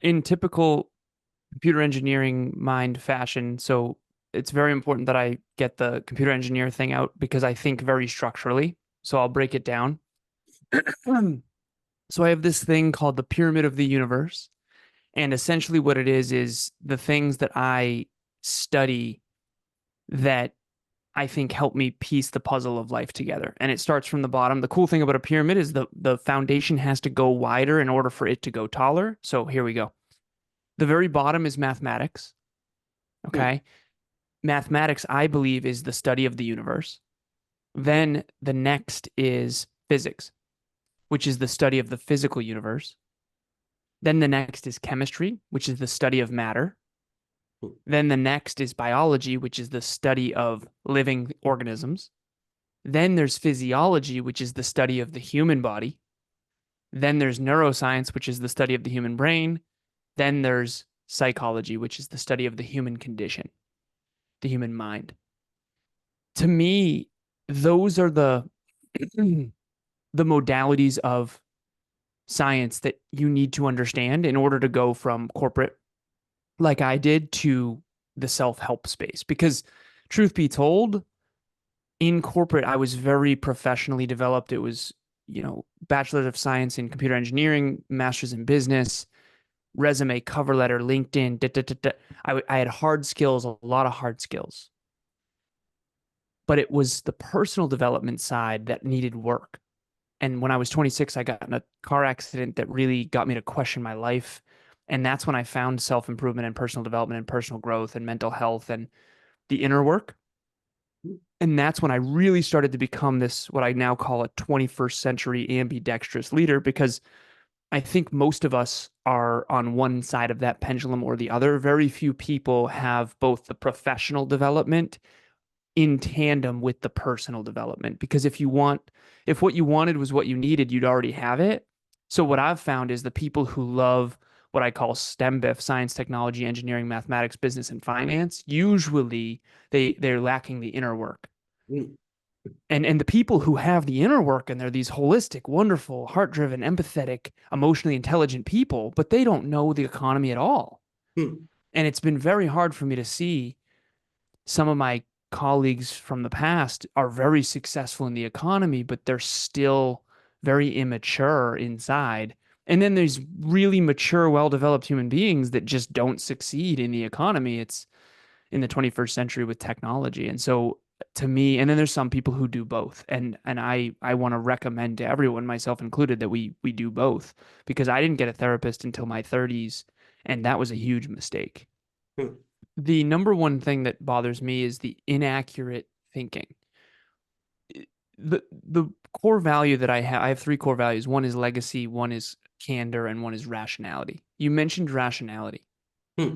in typical computer engineering mind fashion, so it's very important that I get the computer engineer thing out because I think very structurally. So I'll break it down. So I have this thing called the pyramid of the universe. And essentially what it is the things that I study that I think help me piece the puzzle of life together. And it starts from the bottom. The cool thing about a pyramid is the foundation has to go wider in order for it to go taller. So here we go. The very bottom is mathematics. Hmm. Okay. Mathematics, I believe, is the study of the universe. Then the next is physics, which is the study of the physical universe. Then the next is chemistry, which is the study of matter. Hmm. Then the next is biology, which is the study of living organisms. Then there's physiology, which is the study of the human body. Then there's neuroscience, which is the study of the human brain. Then there's psychology, which is the study of the human condition, the human mind. To me, those are the modalities of science that you need to understand in order to go from corporate, like I did, to the self-help space. Because truth be told, in corporate, I was very professionally developed. It was, bachelor of science in computer engineering, master's in business, resume, cover letter, LinkedIn. Da, da, da, da. I had hard skills, a lot of hard skills, but it was the personal development side that needed work. And when I was 26, I got in a car accident that really got me to question my life. And that's when I found self improvement and personal development and personal growth and mental health and the inner work. And that's when I really started to become this, what I now call a 21st century ambidextrous leader, because I think most of us are on one side of that pendulum or the other. Very few people have both the professional development in tandem with the personal development. Because if what you wanted was what you needed, you'd already have it. So what I've found is the people who love what I call STEM-BIF, science, technology, engineering, mathematics, business, and finance, usually they're lacking the inner work. Hmm. And the people who have the inner work and they're these holistic, wonderful, heart-driven, empathetic, emotionally intelligent people, but they don't know the economy at all. Hmm. And it's been very hard for me to see some of my colleagues from the past are very successful in the economy, but they're still very immature inside. And then there's really mature, well-developed human beings that just don't succeed in the economy. It's in the 21st century with technology. And so to me, and then there's some people who do both. And I want to recommend to everyone, myself included, that we do both because I didn't get a therapist until my 30s, and that was a huge mistake. Hmm. The number one thing that bothers me is the inaccurate thinking. The core value that I have three core values. One is legacy, one is candor, and one is rationality. You mentioned rationality. Hmm.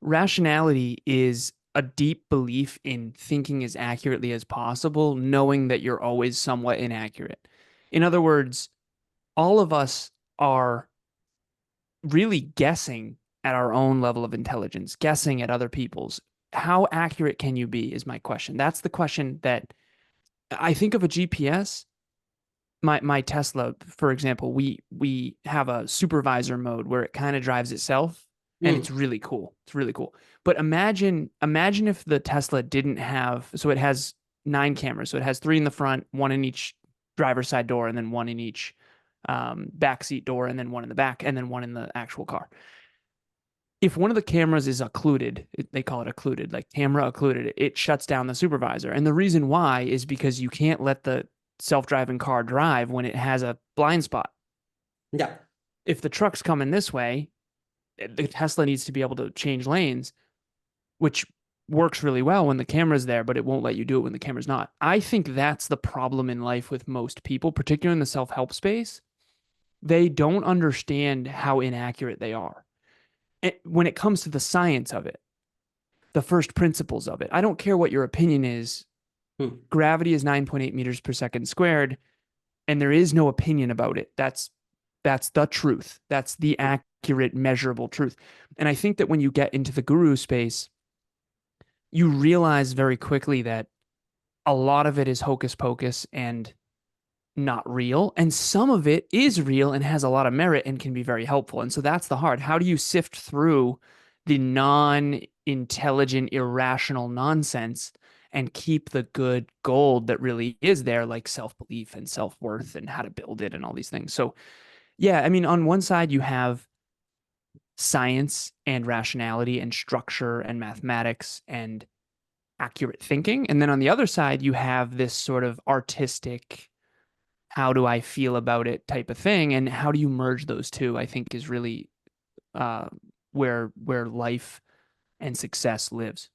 Rationality is a deep belief in thinking as accurately as possible, knowing that you're always somewhat inaccurate. In other words, all of us are really guessing at our own level of intelligence, guessing at other people's. How accurate can you be is my question. That's the question that I think of a GPS. My Tesla, for example, we have a supervisor mode where it kind of drives itself and Hmm. it's really cool. It's really cool. But imagine if the Tesla didn't have, so it has nine cameras. So it has three in the front, one in each driver's side door, and then one in each back seat door, and then one in the back, and then one in the actual car. If one of the cameras is occluded, they call it occluded, like camera occluded, it shuts down the supervisor. And the reason why is because you can't let the self-driving car drive when it has a blind spot. Yeah. If the truck's coming this way, the Tesla needs to be able to change lanes, which works really well when the camera's there, but it won't let you do it when the camera's not. I think that's the problem in life with most people, particularly in the self-help space. They don't understand how inaccurate they are. When it comes to the science of it, the first principles of it. I don't care what your opinion is. Hmm. Gravity is 9.8 meters per second squared, and there is no opinion about it. That's the truth. That's the accurate, measurable truth. And I think that when you get into the guru space, you realize very quickly that a lot of it is hocus pocus and not real, and some of it is real and has a lot of merit and can be very helpful. And so that's the hard. How do you sift through the non-intelligent, irrational nonsense and keep the good gold that really is there, like self-belief and self-worth and how to build it and all these things? So yeah, I mean, on one side you have science and rationality and structure and mathematics and accurate thinking. And then on the other side, you have this sort of artistic, how do I feel about it type of thing. And how do you merge those two, I think is really uh, where life and success lives.